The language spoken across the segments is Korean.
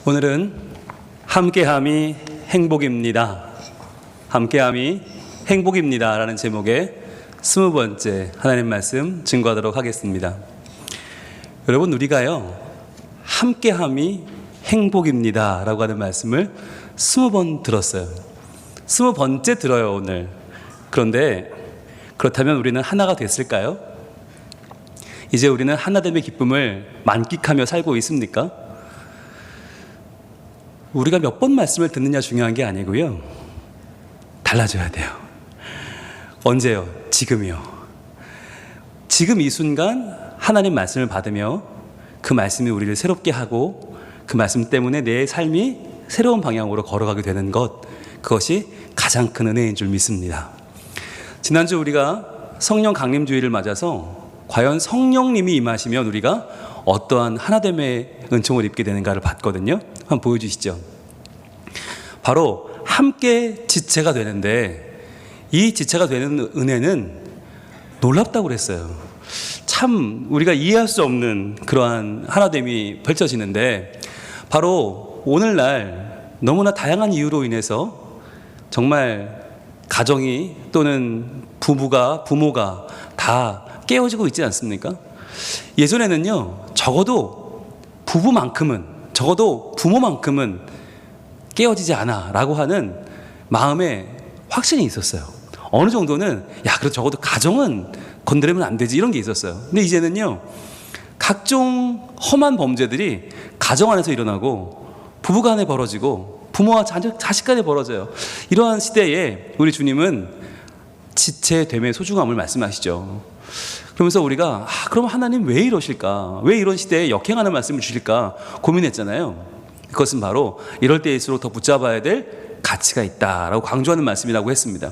오늘은 함께함이 행복입니다. 함께함이 행복입니다 라는 제목의 20번째 하나님 말씀 증거하도록 하겠습니다. 여러분, 우리가요 함께함이 행복입니다 라고 하는 말씀을 20번 들었어요. 20번째 들어요 오늘. 그런데 그렇다면 우리는 하나가 됐을까요? 이제 우리는 하나됨의 기쁨을 만끽하며 살고 있습니까? 우리가 몇 번 말씀을 듣느냐 중요한 게 아니고요, 달라져야 돼요. 언제요? 지금이요. 지금 이 순간 하나님 말씀을 받으며 그 말씀이 우리를 새롭게 하고 그 말씀 때문에 내 삶이 새로운 방향으로 걸어가게 되는 것, 그것이 가장 큰 은혜인 줄 믿습니다. 지난주 우리가 성령 강림주의를 맞아서 과연 성령님이 임하시면 우리가 어떠한 하나됨의 은총을 입게 되는가를 봤거든요. 한번 보여주시죠. 바로 함께 지체가 되는데, 이 지체가 되는 은혜는 놀랍다고 그랬어요. 참 우리가 이해할 수 없는 그러한 하나됨이 펼쳐지는데, 바로 오늘날 너무나 다양한 이유로 인해서 정말 가정이 또는 부모가 다 깨어지고 있지 않습니까? 예전에는요, 적어도 부모만큼은 깨어지지 않아 라고 하는 마음에 확신이 있었어요. 어느 정도는 그래도 적어도 가정은 건드리면 안 되지, 이런 게 있었어요. 근데 이제는요, 각종 험한 범죄들이 가정 안에서 일어나고 부부 간에 벌어지고 부모와 자식 간에 벌어져요. 이러한 시대에 우리 주님은 지체됨의 소중함을 말씀하시죠. 그러면서 우리가 그럼 하나님 왜 이러실까? 왜 이런 시대에 역행하는 말씀을 주실까? 고민했잖아요. 그것은 바로 이럴 때일수록 더 붙잡아야 될 가치가 있다라고 강조하는 말씀이라고 했습니다.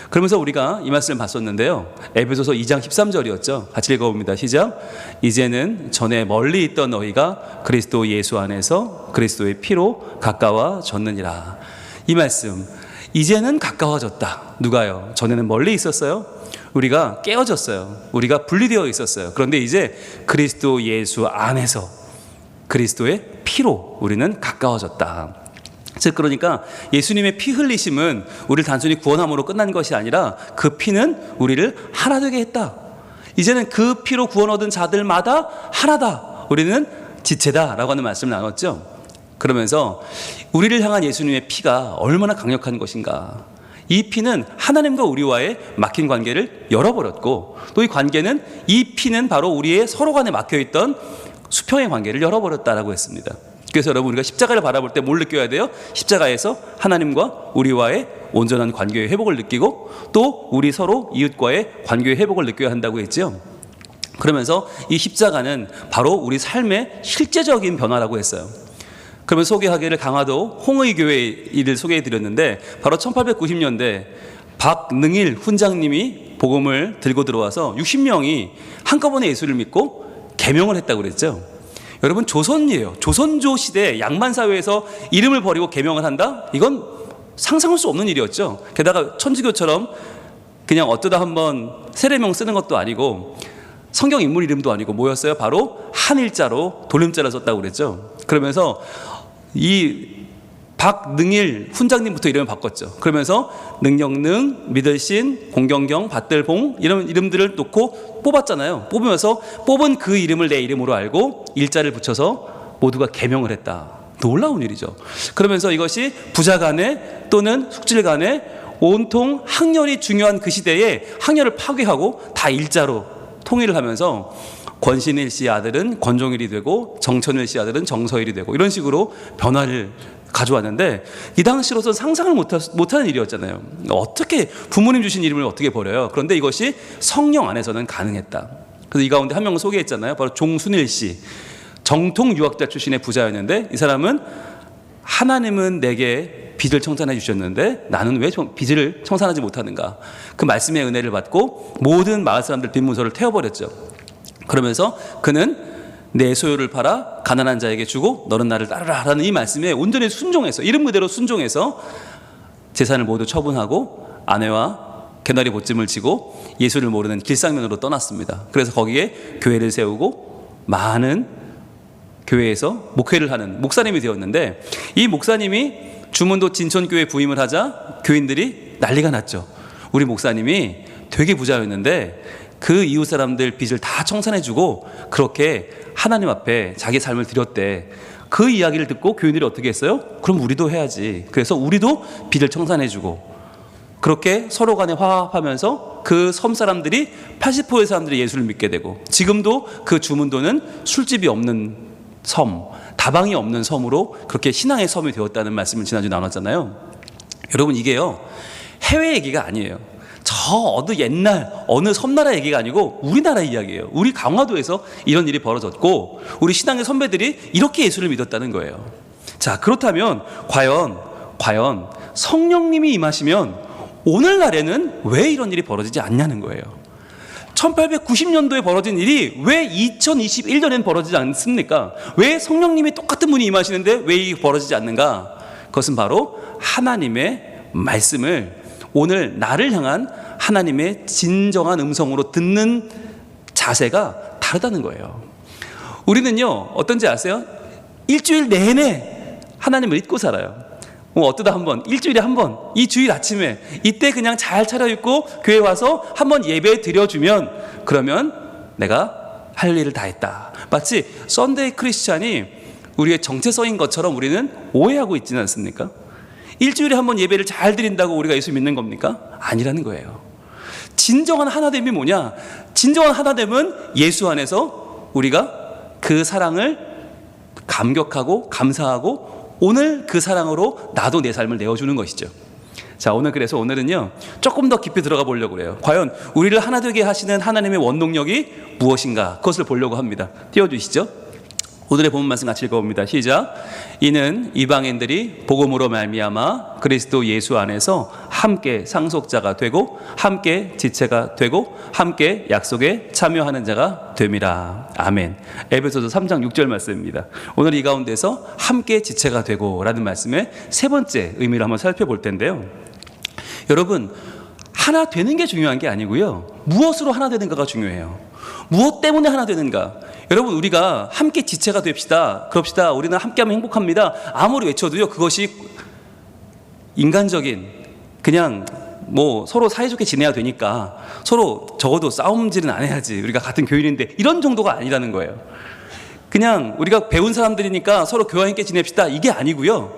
그러면서 우리가 이 말씀을 봤었는데요, 에베소서 2장 13절이었죠. 같이 읽어봅니다. 시작. 이제는 전에 멀리 있던 너희가 그리스도 예수 안에서 그리스도의 피로 가까워졌느니라. 이 말씀, 이제는 가까워졌다. 누가요? 전에는 멀리 있었어요. 우리가 깨어졌어요. 우리가 분리되어 있었어요. 그런데 이제 그리스도 예수 안에서 그리스도의 피로 우리는 가까워졌다. 즉, 그러니까 예수님의 피 흘리심은 우리를 단순히 구원함으로 끝난 것이 아니라 그 피는 우리를 하나 되게 했다. 이제는 그 피로 구원 얻은 자들마다 하나다. 우리는 지체다라고 하는 말씀을 나눴죠. 그러면서 우리를 향한 예수님의 피가 얼마나 강력한 것인가. 이 피는 하나님과 우리와의 막힌 관계를 열어버렸고, 또 이 관계는, 이 피는 바로 우리의 서로 간에 막혀있던 수평의 관계를 열어버렸다라고 했습니다. 그래서 여러분, 우리가 십자가를 바라볼 때 뭘 느껴야 돼요? 십자가에서 하나님과 우리와의 온전한 관계의 회복을 느끼고, 또 우리 서로 이웃과의 관계의 회복을 느껴야 한다고 했죠. 그러면서 이 십자가는 바로 우리 삶의 실제적인 변화라고 했어요. 그러면 소개하기를 강화도 홍의교회 일을 소개해드렸는데, 바로 1890년대 박능일 훈장님이 복음을 들고 들어와서 60명이 한꺼번에 예수를 믿고 계명을 했다고 그랬죠. 여러분, 조선이에요. 조선조 시대 양만사회에서 이름을 버리고 계명을 한다? 이건 상상할 수 없는 일이었죠. 게다가 천주교처럼 그냥 어쩌다 한번 세례명 쓰는 것도 아니고 성경 인물 이름도 아니고 뭐였어요? 바로 한일자로 돌림자를 썼다고 그랬죠. 그러면서 이 박능일 훈장님부터 이름을 바꿨죠. 그러면서 능력능, 믿을신, 공경경, 받들봉 이런 이름들을 놓고 뽑았잖아요. 뽑으면서 뽑은 그 이름을 내 이름으로 알고 일자를 붙여서 모두가 계명을 했다. 놀라운 일이죠. 그러면서 이것이 부자 간에 또는 숙질 간에 온통 학렬이 중요한 그 시대에 학렬을 파괴하고 다 일자로 통일을 하면서 권신일 씨의 아들은 권종일이 되고 정천일 씨의 아들은 정서일이 되고, 이런 식으로 변화를 가져왔는데, 이 당시로서는 상상을 못하는 일이었잖아요. 어떻게 부모님 주신 이름을 어떻게 버려요? 그런데 이것이 성령 안에서는 가능했다. 그래서 이 가운데 한 명을 소개했잖아요. 바로 종순일 씨. 정통 유학자 출신의 부자였는데, 이 사람은 하나님은 내게 빚을 청산해 주셨는데 나는 왜 빚을 청산하지 못하는가? 그 말씀의 은혜를 받고 모든 마을 사람들 빚 문서를 태워버렸죠. 그러면서 그는 내 소유를 팔아 가난한 자에게 주고 너는 나를 따르라 라는 이 말씀에 온전히 순종해서, 이름 그대로 순종해서 재산을 모두 처분하고 아내와 개나리 보찜을 지고 예수를 모르는 길상면으로 떠났습니다. 그래서 거기에 교회를 세우고 많은 교회에서 목회를 하는 목사님이 되었는데, 이 목사님이 주문도 진천교회 부임을 하자 교인들이 난리가 났죠. 우리 목사님이 되게 부자였는데 그 이웃 사람들 빚을 다 청산해주고 그렇게 하나님 앞에 자기 삶을 드렸대. 그 이야기를 듣고 교인들이 어떻게 했어요? 그럼 우리도 해야지. 그래서 우리도 빚을 청산해주고, 그렇게 서로 간에 화합하면서 그 섬 사람들이 80%의 사람들이 예수를 믿게 되고, 지금도 그 주문도는 술집이 없는 섬, 다방이 없는 섬으로 그렇게 신앙의 섬이 되었다는 말씀을 지난주 나눴잖아요. 여러분, 이게요, 해외 얘기가 아니에요. 저 어느 옛날 어느 섬나라 얘기가 아니고 우리나라 이야기예요. 우리 강화도에서 이런 일이 벌어졌고 우리 신앙의 선배들이 이렇게 예수를 믿었다는 거예요. 자, 그렇다면 과연 성령님이 임하시면 오늘날에는 왜 이런 일이 벌어지지 않냐는 거예요. 1890년도에 벌어진 일이 왜 2021년엔 벌어지지 않습니까? 왜 성령님이 똑같은 분이 임하시는데 왜 이게 벌어지지 않는가? 그것은 바로 하나님의 말씀을 오늘 나를 향한 하나님의 진정한 음성으로 듣는 자세가 다르다는 거예요. 우리는요, 어떤지 아세요? 일주일 내내 하나님을 잊고 살아요. 어떠다 한번, 일주일에 한 번, 이 주일 아침에 이때 그냥 잘 차려입고 교회 와서 한번 예배 드려주면, 그러면 내가 할 일을 다 했다. 마치 썬데이 크리스찬이 우리의 정체성인 것처럼 우리는 오해하고 있지는 않습니까? 일주일에 한 번 예배를 잘 드린다고 우리가 예수 믿는 겁니까? 아니라는 거예요. 진정한 하나됨이 뭐냐? 진정한 하나됨은 예수 안에서 우리가 그 사랑을 감격하고 감사하고 오늘 그 사랑으로 나도 내 삶을 내어주는 것이죠. 자, 그래서 오늘은요, 조금 더 깊이 들어가 보려고 그래요. 과연 우리를 하나 되게 하시는 하나님의 원동력이 무엇인가, 그것을 보려고 합니다. 띄워주시죠. 오늘의 본문 말씀 같이 읽어봅니다. 시작. 이는 이방인들이 복음으로 말미암아 그리스도 예수 안에서 함께 상속자가 되고 함께 지체가 되고 함께 약속에 참여하는 자가 됨이라. 아멘. 에베소서 3장 6절 말씀입니다. 오늘 이 가운데서 함께 지체가 되고 라는 말씀의 세 번째 의미를 한번 살펴볼 텐데요. 여러분, 하나 되는 게 중요한 게 아니고요, 무엇으로 하나 되는가가 중요해요. 무엇 때문에 하나 되는가? 여러분, 우리가 함께 지체가 됩시다, 그럽시다, 우리는 함께하면 행복합니다, 아무리 외쳐도요, 그것이 인간적인, 그냥 뭐 서로 사이좋게 지내야 되니까 서로 적어도 싸움질은 안 해야지, 우리가 같은 교인인데, 이런 정도가 아니라는 거예요. 그냥 우리가 배운 사람들이니까 서로 교와 함께 지냅시다, 이게 아니고요,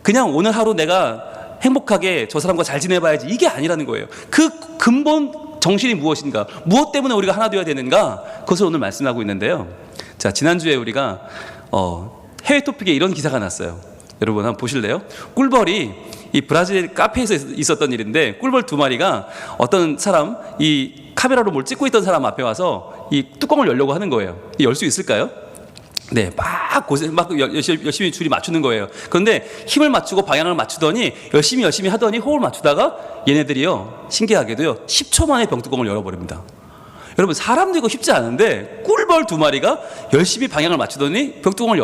그냥 오늘 하루 내가 행복하게 저 사람과 잘 지내봐야지, 이게 아니라는 거예요. 그 근본 정신이 무엇인가, 무엇 때문에 우리가 하나 되어야 되는가, 그것을 오늘 말씀하고 있는데요. 자, 지난주에 우리가 해외 토픽에 이런 기사가 났어요. 여러분 한번 보실래요? 꿀벌이, 이 브라질 카페에서 있었던 일인데, 꿀벌 두 마리가 어떤 사람, 이 카메라로 뭘 찍고 있던 사람 앞에 와서 이 뚜껑을 열려고 하는 거예요. 열 수 있을까요? 네, 막 열심히 줄이 맞추는 거예요. 그런데 힘을 맞추고 방향을 맞추더니 열심히 하더니 호흡을 맞추다가 얘네들이요, 신기하게도요, 10초 만에 병뚜껑을 열어버립니다. 여러분, 사람도 이거 쉽지 않은데 꿀벌 두 마리가 열심히 방향을 맞추더니 병뚜껑을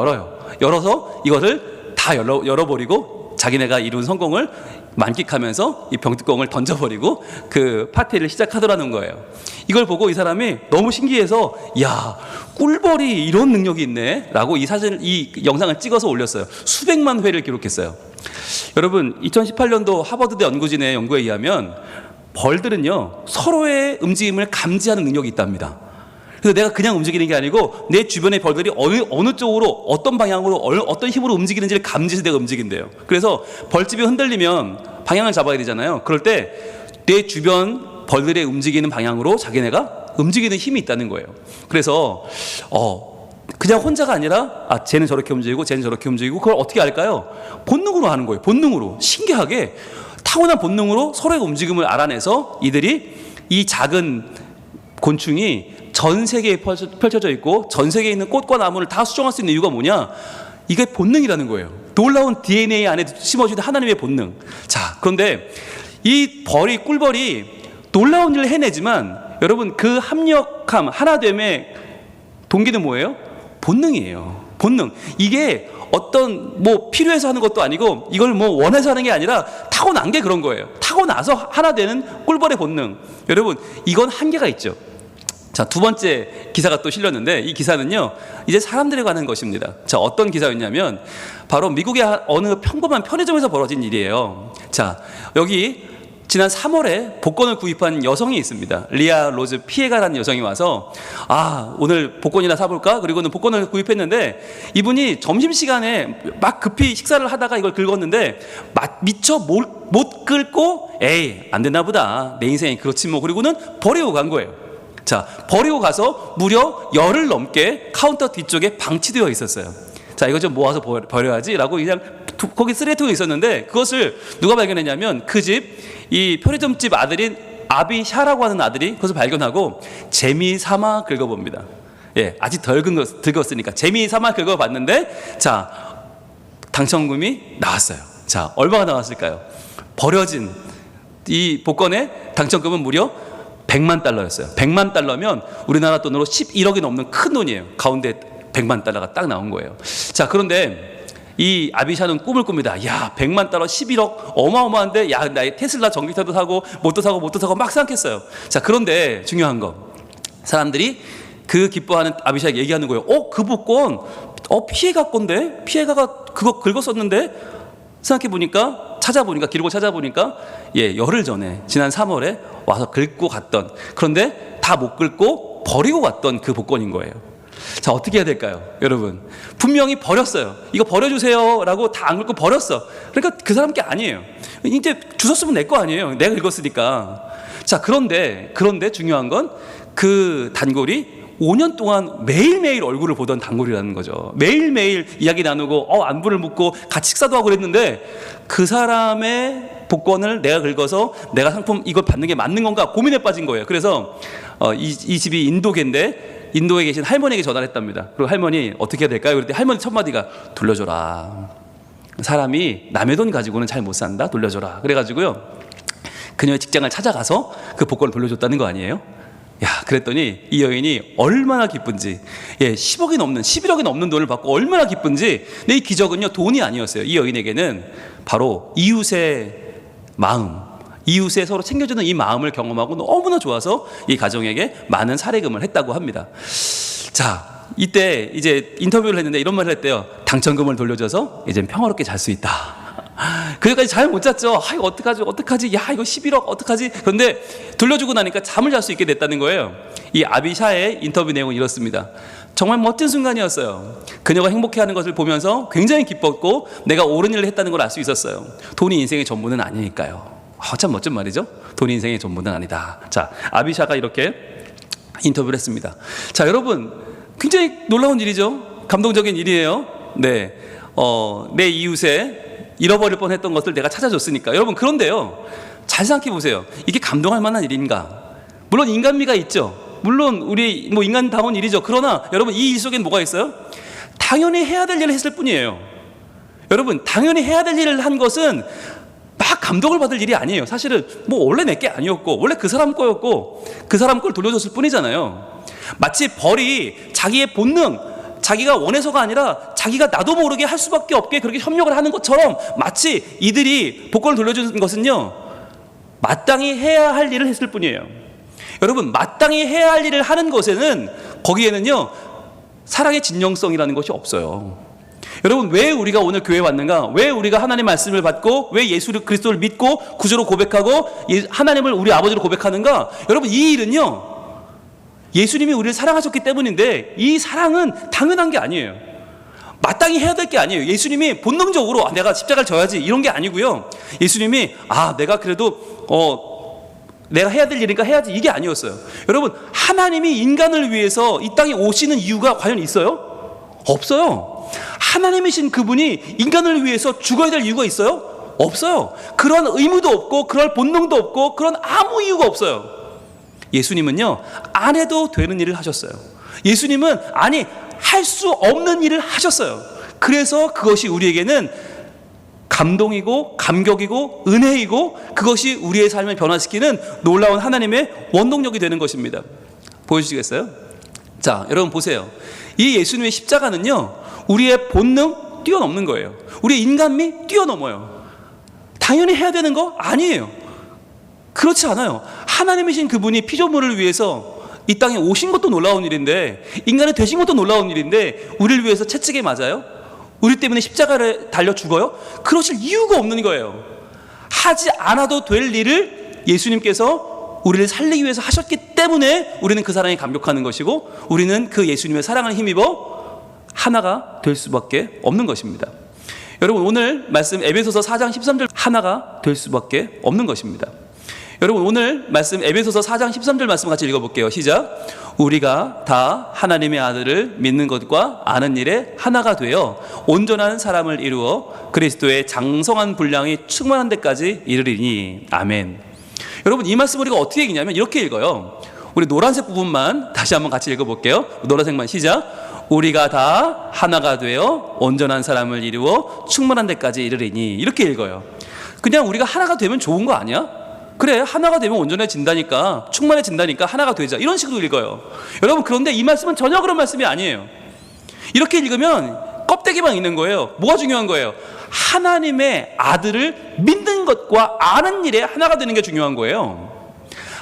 열어서 이거를 다 열어버리고 자기네가 이룬 성공을 만끽하면서 이 병뚜껑을 던져버리고 그 파티를 시작하더라는 거예요. 이걸 보고 이 사람이 너무 신기해서, 야, 꿀벌이 이런 능력이 있네 라고 이 영상을 찍어서 올렸어요. 수백만 회를 기록했어요. 여러분, 2018년도 하버드대 연구진의 연구에 의하면 벌들은요, 서로의 움직임을 감지하는 능력이 있답니다. 그래서 내가 그냥 움직이는 게 아니고 내 주변의 벌들이 어느 쪽으로, 어떤 방향으로, 어떤 힘으로 움직이는지를 감지해서 내가 움직인대요. 그래서 벌집이 흔들리면 방향을 잡아야 되잖아요. 그럴 때 내 주변 벌들의 움직이는 방향으로 자기네가 움직이는 힘이 있다는 거예요. 그래서 그냥 혼자가 아니라, 쟤는 저렇게 움직이고 쟤는 저렇게 움직이고, 그걸 어떻게 알까요? 본능으로 하는 거예요. 본능으로. 신기하게 타고난 본능으로 서로의 움직임을 알아내서 이들이, 이 작은 곤충이 전 세계에 펼쳐져 있고 전 세계에 있는 꽃과 나무를 다 수정할 수 있는 이유가 뭐냐? 이게 본능이라는 거예요. 놀라운 DNA 안에 심어진 하나님의 본능. 자, 그런데 이 꿀벌이 놀라운 일을 해내지만, 여러분, 그 합력함, 하나됨의 동기는 뭐예요? 본능이에요. 본능. 이게 어떤 필요해서 하는 것도 아니고, 이걸 원해서 하는 게 아니라 타고난 게 그런 거예요. 타고나서 하나 되는 꿀벌의 본능. 여러분, 이건 한계가 있죠. 자, 두 번째 기사가 또 실렸는데 이 기사는요 이제 사람들에 관한 것입니다. 자, 어떤 기사였냐면 바로 미국의 어느 평범한 편의점에서 벌어진 일이에요. 자, 여기 지난 3월에 복권을 구입한 여성이 있습니다. 리아 로즈 피에가라는 여성이 와서 오늘 복권이나 사볼까? 그리고는 복권을 구입했는데 이분이 점심시간에 막 급히 식사를 하다가 이걸 긁었는데 미처 못 긁고 안 됐나 보다. 내 인생이 그렇지 뭐. 그리고는 버리고 간 거예요. 자, 버리고 가서 무려 열흘 넘게 카운터 뒤쪽에 방치되어 있었어요. 자, 이거 좀 모아서 버려야지 라고 그냥 거기 쓰레기통에 있었는데 그것을 누가 발견했냐면 그 집 이 편의점집 아들인 아비샤라고 하는 아들이 그것을 발견하고 재미삼아 긁어봅니다. 아직 덜 긁었으니까 재미삼아 긁어봤는데 자, 당첨금이 나왔어요. 자, 얼마가 나왔을까요? 버려진 이 복권의 당첨금은 무려 100만 달러였어요. 100만 달러면 우리나라 돈으로 11억이 넘는 큰 돈이에요. 가운데 100만 달러가 딱 나온 거예요. 자, 그런데 이 아비샤는 꿈을 꿉니다. 야, 100만 달러 11억 어마어마한데, 야, 나의 테슬라 전기차도 사고 뭣도 사고 막 생각했어요. 자, 그런데 중요한 거, 사람들이 그 기뻐하는 아비샤에게 얘기하는 거예요. 그 복권 피해가 건데, 피해가가 그거 긁었었는데, 생각해보니까 기록을 찾아보니까 열흘 전에 지난 3월에 와서 긁고 갔던, 그런데 다 못 긁고 버리고 갔던 그 복권인 거예요. 자, 어떻게 해야 될까요? 여러분, 분명히 버렸어요. 이거 버려주세요 라고 다 안 긁고 버렸어. 그러니까 그 사람 게 아니에요. 이제 주웠으면 내 거 아니에요. 내가 긁었으니까. 자, 그런데 중요한 건 그 단골이 5년 동안 매일매일 얼굴을 보던 단골이라는 거죠. 매일매일 이야기 나누고 안부를 묻고 같이 식사도 하고 그랬는데 그 사람의 복권을 내가 긁어서 내가 상품 이걸 받는 게 맞는 건가 고민에 빠진 거예요. 그래서 이 집이 인도계인데 인도에 계신 할머니에게 전화를 했답니다. 그리고 할머니 어떻게 해야 될까요? 그랬더니 할머니 첫 마디가 돌려줘라. 사람이 남의 돈 가지고는 잘 못 산다. 돌려줘라. 그래가지고요 그녀의 직장을 찾아가서 그 복권을 돌려줬다는 거 아니에요? 야, 그랬더니 이 여인이 얼마나 기쁜지, 10억이 넘는 11억이 넘는 돈을 받고 얼마나 기쁜지. 근데 이 기적은요 돈이 아니었어요. 이 여인에게는 바로 이웃의 마음, 이웃에 서로 챙겨주는 이 마음을 경험하고 너무나 좋아서 이 가정에게 많은 사례금을 했다고 합니다. 자, 이때 이제 인터뷰를 했는데 이런 말을 했대요. 당첨금을 돌려줘서 이젠 평화롭게 잘 수 있다. 그전까지 잘 못 잤죠. 이거 어떡하지? 야, 이거 11억 어떡하지? 그런데 돌려주고 나니까 잠을 잘 수 있게 됐다는 거예요. 이 아비샤의 인터뷰 내용은 이렇습니다. 정말 멋진 순간이었어요. 그녀가 행복해하는 것을 보면서 굉장히 기뻤고 내가 옳은 일을 했다는 걸 알 수 있었어요. 돈이 인생의 전부는 아니니까요. 참 멋진 말이죠. 돈이 인생의 전부는 아니다. 자, 아비샤가 이렇게 인터뷰를 했습니다. 자, 여러분, 굉장히 놀라운 일이죠. 감동적인 일이에요. 네, 내 이웃에 잃어버릴 뻔했던 것을 내가 찾아줬으니까. 여러분, 그런데요, 잘 생각해 보세요. 이게 감동할 만한 일인가? 물론 인간미가 있죠. 물론 우리 인간다운 일이죠. 그러나 여러분, 이 일 속엔 뭐가 있어요? 당연히 해야 될 일을 했을 뿐이에요. 여러분, 당연히 해야 될 일을 한 것은 막 감동을 받을 일이 아니에요. 사실은 원래 내 게 아니었고 원래 그 사람 거였고 그 사람 걸 돌려줬을 뿐이잖아요. 마치 벌이 자기의 본능, 자기가 원해서가 아니라 자기가 나도 모르게 할 수밖에 없게 그렇게 협력을 하는 것처럼 마치 이들이 복권을 돌려주는 것은요 마땅히 해야 할 일을 했을 뿐이에요. 여러분, 마땅히 해야 할 일을 하는 것에는 거기에는요 사랑의 진정성이라는 것이 없어요. 여러분, 왜 우리가 오늘 교회에 왔는가? 왜 우리가 하나님의 말씀을 받고 왜 예수 그리스도를 믿고 구주로 고백하고 하나님을 우리 아버지로 고백하는가? 여러분, 이 일은요 예수님이 우리를 사랑하셨기 때문인데 이 사랑은 당연한 게 아니에요. 마땅히 해야 될 게 아니에요. 예수님이 본능적으로 내가 십자가를 져야지 이런 게 아니고요. 예수님이 내가 그래도 내가 해야 될 일이니까 해야지 이게 아니었어요. 여러분, 하나님이 인간을 위해서 이 땅에 오시는 이유가 과연 있어요? 없어요. 하나님이신 그분이 인간을 위해서 죽어야 될 이유가 있어요? 없어요. 그런 의무도 없고 그럴 본능도 없고 그런 아무 이유가 없어요. 예수님은요 안 해도 되는 일을 하셨어요. 예수님은 할 수 없는 일을 하셨어요. 그래서 그것이 우리에게는 감동이고 감격이고 은혜이고 그것이 우리의 삶을 변화시키는 놀라운 하나님의 원동력이 되는 것입니다. 보여주시겠어요? 자, 여러분 보세요. 이 예수님의 십자가는요 우리의 본능 뛰어넘는 거예요. 우리의 인간미 뛰어넘어요. 당연히 해야 되는 거 아니에요. 그렇지 않아요. 하나님이신 그분이 피조물을 위해서 이 땅에 오신 것도 놀라운 일인데, 인간이 되신 것도 놀라운 일인데 우리를 위해서 채찍에 맞아요? 우리 때문에 십자가를 달려 죽어요? 그러실 이유가 없는 거예요. 하지 않아도 될 일을 예수님께서 우리를 살리기 위해서 하셨기 때문에 우리는 그 사랑에 감격하는 것이고, 우리는 그 예수님의 사랑을 힘입어 하나가 될 수밖에 없는 것입니다. 여러분, 오늘 말씀 에베소서 4장 13절, 하나가 될 수밖에 없는 것입니다. 여러분, 오늘 말씀 에베소서 4장 13절 말씀 같이 읽어볼게요. 시작. 우리가 다 하나님의 아들을 믿는 것과 아는 일에 하나가 되어 온전한 사람을 이루어 그리스도의 장성한 분량이 충만한 데까지 이르리니. 아멘. 여러분, 이 말씀 우리가 어떻게 읽냐면 이렇게 읽어요. 우리 노란색 부분만 다시 한번 같이 읽어볼게요. 노란색만. 시작. 우리가 다 하나가 되어 온전한 사람을 이루어 충만한 데까지 이르리니. 이렇게 읽어요. 그냥 우리가 하나가 되면 좋은 거 아니야? 그래, 하나가 되면 온전해진다니까, 충만해진다니까 하나가 되자, 이런 식으로 읽어요. 여러분, 그런데 이 말씀은 전혀 그런 말씀이 아니에요. 이렇게 읽으면 껍데기만 있는 거예요. 뭐가 중요한 거예요? 하나님의 아들을 믿는 것과 아는 일에 하나가 되는 게 중요한 거예요.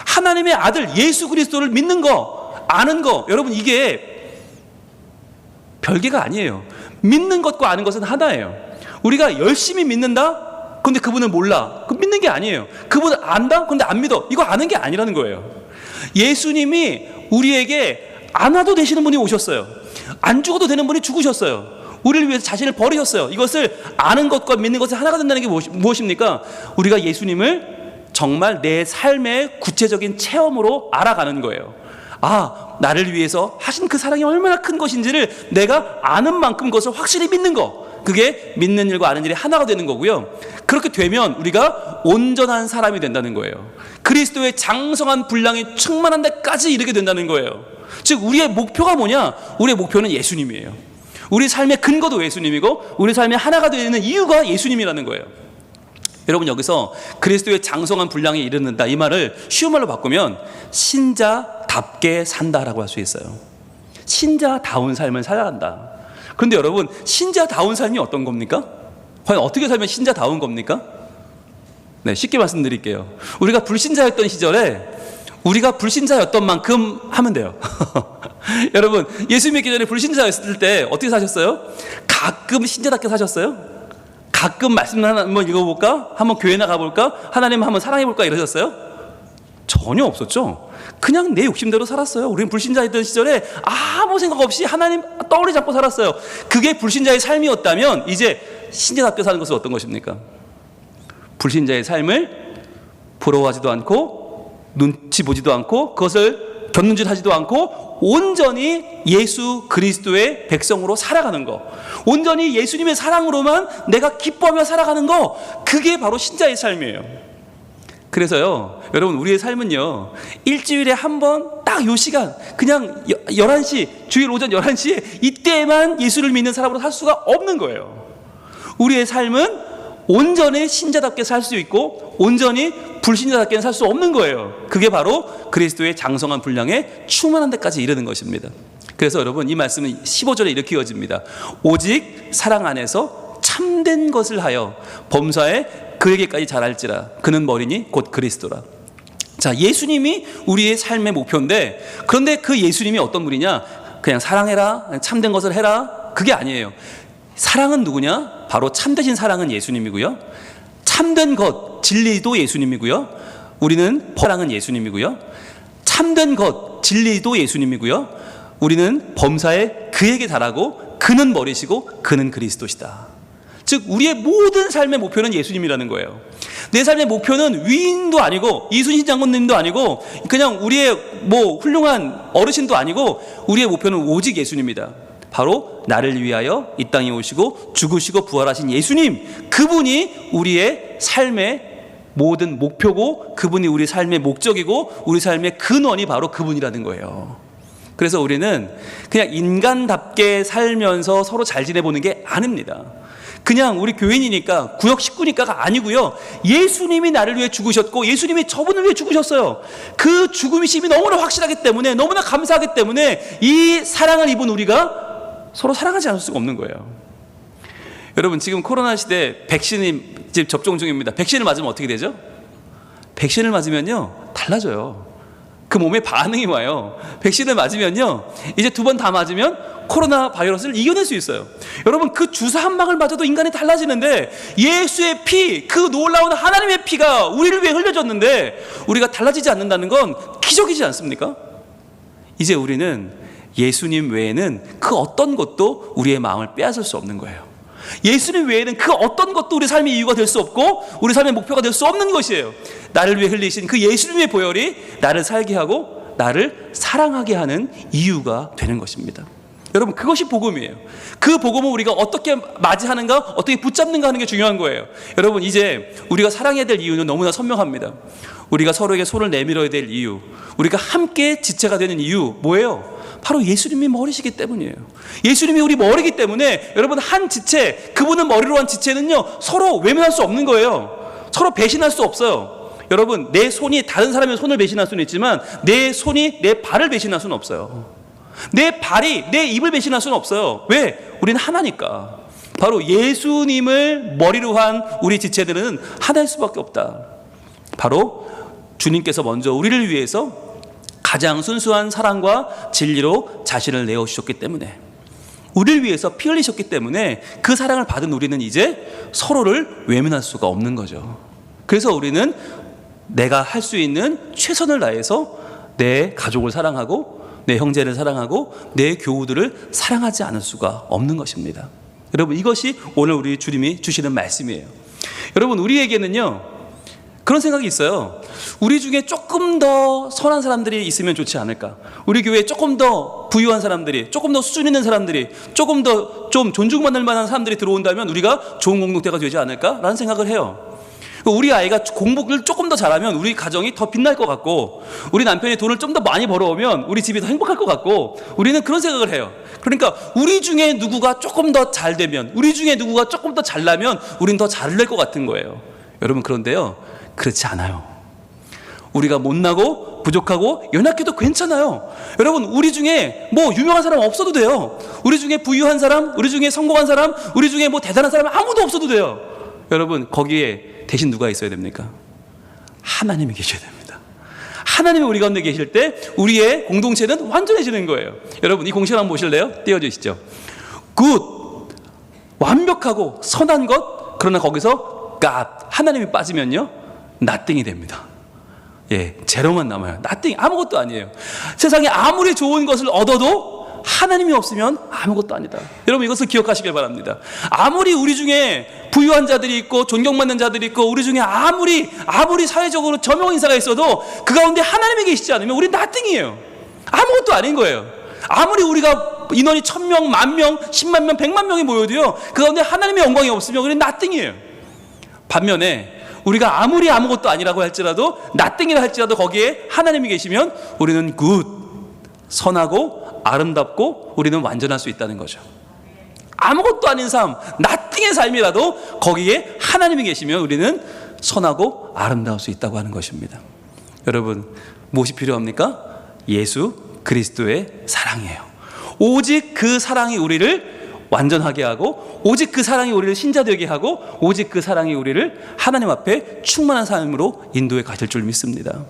하나님의 아들 예수 그리스도를 믿는 거, 아는 거, 여러분, 이게 별개가 아니에요. 믿는 것과 아는 것은 하나예요. 우리가 열심히 믿는다? 근데 그분을 몰라. 그럼 믿는 게 아니에요. 그분을 안다? 근데 안 믿어. 이거 아는 게 아니라는 거예요. 예수님이 우리에게 안 와도 되시는 분이 오셨어요. 안 죽어도 되는 분이 죽으셨어요. 우리를 위해서 자신을 버리셨어요. 이것을 아는 것과 믿는 것이 하나가 된다는 게 무엇입니까? 우리가 예수님을 정말 내 삶의 구체적인 체험으로 알아가는 거예요. 아, 나를 위해서 하신 그 사랑이 얼마나 큰 것인지를 내가 아는 만큼 그것을 확실히 믿는 거, 그게 믿는 일과 아는 일이 하나가 되는 거고요. 그렇게 되면 우리가 온전한 사람이 된다는 거예요. 그리스도의 장성한 분량이 충만한 데까지 이르게 된다는 거예요. 즉, 우리의 목표가 뭐냐? 우리의 목표는 예수님이에요. 우리 삶의 근거도 예수님이고, 우리 삶의 하나가 되는 이유가 예수님이라는 거예요. 여러분, 여기서 그리스도의 장성한 분량에 이르는다, 이 말을 쉬운 말로 바꾸면 신자답게 산다라고 할 수 있어요. 신자다운 삶을 살아간다. 그런데 여러분, 신자다운 삶이 어떤 겁니까? 과연 어떻게 살면 신자다운 겁니까? 네, 쉽게 말씀드릴게요. 우리가 불신자였던 시절에 우리가 불신자였던 만큼 하면 돼요. 여러분, 예수 믿기 전에 불신자였을 때 어떻게 사셨어요? 가끔 신자답게 사셨어요? 가끔 말씀 하나 한번 읽어볼까? 한번 교회 나가볼까? 하나님 한번 사랑해볼까? 이러셨어요? 전혀 없었죠. 그냥 내 욕심대로 살았어요. 우리는 불신자였던 시절에 아무 생각 없이 하나님 떠올리지 않고 살았어요. 그게 불신자의 삶이었다면 이제 신자답게 사는 것은 어떤 것입니까? 불신자의 삶을 부러워하지도 않고 눈치 보지도 않고 그것을 견눈질하지도 않고 온전히 예수 그리스도의 백성으로 살아가는 거, 온전히 예수님의 사랑으로만 내가 기뻐하며 살아가는 거, 그게 바로 신자의 삶이에요. 그래서요, 여러분, 우리의 삶은요, 일주일에 한 번 딱 요 시간, 그냥 11시, 주일 오전 11시에 이때만 예수를 믿는 사람으로 살 수가 없는 거예요. 우리의 삶은 온전히 신자답게 살 수 있고 온전히 불신자답게는 살 수 없는 거예요. 그게 바로 그리스도의 장성한 분량에 충만한 데까지 이르는 것입니다. 그래서 여러분, 이 말씀은 15절에 이렇게 이어집니다. 오직 사랑 안에서 참된 것을 하여 범사에 그에게까지 자랄지라. 그는 머리니 곧 그리스도라. 자, 예수님이 우리의 삶의 목표인데, 그런데 그 예수님이 어떤 분이냐? 그냥 사랑해라, 참된 것을 해라, 그게 아니에요. 사랑은 누구냐? 바로 참되신 사랑은 예수님이고요. 참된 것, 진리도 예수님이고요. 우리는 사랑은 예수님이고요. 참된 것, 진리도 예수님이고요. 우리는 범사에 그에게 달하고 그는 머리시고 그는 그리스도시다. 즉, 우리의 모든 삶의 목표는 예수님이라는 거예요. 내 삶의 목표는 위인도 아니고 이순신 장군님도 아니고 그냥 우리의 훌륭한 어르신도 아니고, 우리의 목표는 오직 예수님이다. 바로 나를 위하여 이 땅에 오시고 죽으시고 부활하신 예수님, 그분이 우리의 삶의 모든 목표고, 그분이 우리 삶의 목적이고, 우리 삶의 근원이 바로 그분이라는 거예요. 그래서 우리는 그냥 인간답게 살면서 서로 잘 지내보는 게 아닙니다. 그냥 우리 교인이니까, 구역 식구니까가 아니고요. 예수님이 나를 위해 죽으셨고 예수님이 저분을 위해 죽으셨어요. 그 죽음이심이 너무나 확실하기 때문에, 너무나 감사하기 때문에 이 사랑을 입은 우리가 서로 사랑하지 않을 수가 없는 거예요. 여러분, 지금 코로나 시대 백신이 지금 접종 중입니다. 백신을 맞으면 어떻게 되죠? 백신을 맞으면요, 달라져요. 그 몸에 반응이 와요. 백신을 맞으면요, 이제 2번 다 맞으면 코로나 바이러스를 이겨낼 수 있어요. 여러분, 그 주사 한 방울 맞아도 인간이 달라지는데, 예수의 피, 그 놀라운 하나님의 피가 우리를 위해 흘려졌는데 우리가 달라지지 않는다는 건 기적이지 않습니까? 이제 우리는 예수님 외에는 그 어떤 것도 우리의 마음을 빼앗을 수 없는 거예요. 예수님 외에는 그 어떤 것도 우리 삶의 이유가 될 수 없고 우리 삶의 목표가 될 수 없는 것이에요. 나를 위해 흘리신 그 예수님의 보혈이 나를 살게 하고 나를 사랑하게 하는 이유가 되는 것입니다. 여러분, 그것이 복음이에요. 그 복음을 우리가 어떻게 맞이하는가, 어떻게 붙잡는가 하는 게 중요한 거예요. 여러분, 이제 우리가 사랑해야 될 이유는 너무나 선명합니다. 우리가 서로에게 손을 내밀어야 될 이유, 우리가 함께 지체가 되는 이유 뭐예요? 바로 예수님이 머리시기 때문이에요. 예수님이 우리 머리이기 때문에 여러분, 한 지체, 그분은 머리로 한 지체는요, 서로 외면할 수 없는 거예요. 서로 배신할 수 없어요. 여러분, 내 손이 다른 사람의 손을 배신할 수는 있지만 내 손이 내 발을 배신할 수는 없어요. 내 발이 내 입을 배신할 수는 없어요. 왜? 우리는 하나니까. 바로 예수님을 머리로 한 우리 지체들은 하나일 수밖에 없다. 바로 주님께서 먼저 우리를 위해서 가장 순수한 사랑과 진리로 자신을 내어주셨기 때문에, 우리를 위해서 피 흘리셨기 때문에 그 사랑을 받은 우리는 이제 서로를 외면할 수가 없는 거죠. 그래서 우리는 내가 할 수 있는 최선을 다해서 내 가족을 사랑하고 내 형제를 사랑하고 내 교우들을 사랑하지 않을 수가 없는 것입니다. 여러분, 이것이 오늘 우리 주님이 주시는 말씀이에요. 여러분, 우리에게는요 그런 생각이 있어요. 우리 중에 조금 더 선한 사람들이 있으면 좋지 않을까? 우리 교회에 조금 더 부유한 사람들이, 조금 더 수준 있는 사람들이, 조금 더 좀 존중받을 만한 사람들이 들어온다면 우리가 좋은 공동체가 되지 않을까라는 생각을 해요. 우리 아이가 공부를 조금 더 잘하면 우리 가정이 더 빛날 것 같고, 우리 남편이 돈을 좀 더 많이 벌어오면 우리 집이 더 행복할 것 같고, 우리는 그런 생각을 해요. 그러니까 우리 중에 누구가 조금 더 잘 되면, 우리 중에 누구가 조금 더 잘나면 우린 더 잘 될 것 같은 거예요. 여러분, 그런데요, 그렇지 않아요. 우리가 못나고 부족하고 연약해도 괜찮아요. 여러분, 우리 중에 뭐 유명한 사람 없어도 돼요. 우리 중에 부유한 사람, 우리 중에 성공한 사람, 우리 중에 뭐 대단한 사람 아무도 없어도 돼요. 여러분, 거기에 대신 누가 있어야 됩니까? 하나님이 계셔야 됩니다. 하나님이 우리 가운데 계실 때 우리의 공동체는 완전해지는 거예요. 여러분, 이 공식 한번 보실래요? 띄워주시죠. 굿, 완벽하고 선한 것, 그러나 거기서 God, 하나님이 빠지면요 nothing이 됩니다. 예, 제로만 남아요. nothing, 아무것도 아니에요. 세상에 아무리 좋은 것을 얻어도 하나님이 없으면 아무것도 아니다. 여러분, 이것을 기억하시길 바랍니다. 아무리 우리 중에 부유한 자들이 있고 존경받는 자들이 있고, 우리 중에 아무리 사회적으로 저명 인사가 있어도 그 가운데 하나님이 계시지 않으면 우리는 nothing이에요. 아무것도 아닌 거예요. 아무리 우리가 인원이 1000명, 10,000명, 10만 명, 100만 명이 모여도요, 그 가운데 하나님의 영광이 없으면 우리는 nothing이에요. 반면에 우리가 아무리 아무것도 아니라고 할지라도, nothing이라 할지라도 거기에 하나님이 계시면 우리는 good, 선하고 아름답고 우리는 완전할 수 있다는 거죠. 아무것도 아닌 삶, nothing의 삶이라도 거기에 하나님이 계시면 우리는 선하고 아름다울 수 있다고 하는 것입니다. 여러분, 무엇이 필요합니까? 예수 그리스도의 사랑이에요. 오직 그 사랑이 우리를 완전하게 하고, 오직 그 사랑이 우리를 신자되게 하고, 오직 그 사랑이 우리를 하나님 앞에 충만한 삶으로 인도해 가실 줄 믿습니다.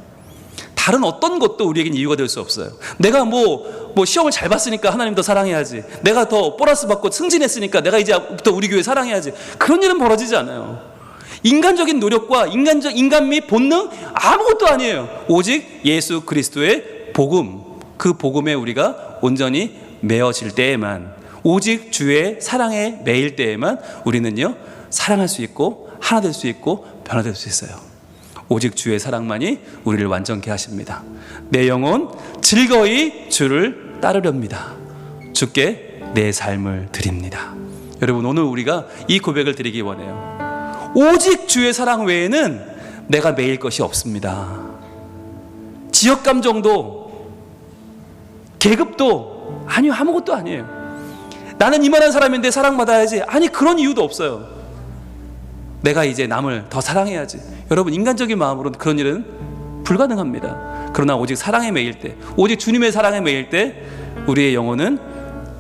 다른 어떤 것도 우리에겐 이유가 될 수 없어요. 내가 뭐 시험을 잘 봤으니까 하나님 더 사랑해야지, 내가 더 보너스 받고 승진했으니까 내가 이제부터 우리 교회 사랑해야지, 그런 일은 벌어지지 않아요. 인간적인 노력과 인간 및 본능 아무것도 아니에요. 오직 예수 그리스도의 복음, 그 복음에 우리가 온전히 매어질 때에만, 오직 주의 사랑에 매일 때에만 우리는요 사랑할 수 있고 하나 될 수 있고 변화될 수 있어요. 오직 주의 사랑만이 우리를 완전케 하십니다. 내 영혼 즐거이 주를 따르렵니다. 주께 내 삶을 드립니다. 여러분, 오늘 우리가 이 고백을 드리기 원해요. 오직 주의 사랑 외에는 내가 매일 것이 없습니다. 지역 감정도 계급도 아니요, 아무것도 아니에요. 나는 이만한 사람인데 사랑받아야지, 아니 그런 이유도 없어요. 내가 이제 남을 더 사랑해야지. 여러분, 인간적인 마음으로는 그런 일은 불가능합니다. 그러나 오직 사랑에 매일 때, 오직 주님의 사랑에 매일 때 우리의 영혼은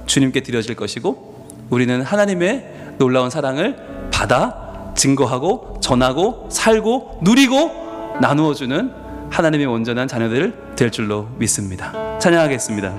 주님께 드려질 것이고, 우리는 하나님의 놀라운 사랑을 받아 증거하고 전하고 살고 누리고 나누어주는 하나님의 온전한 자녀들 될 줄로 믿습니다. 찬양하겠습니다.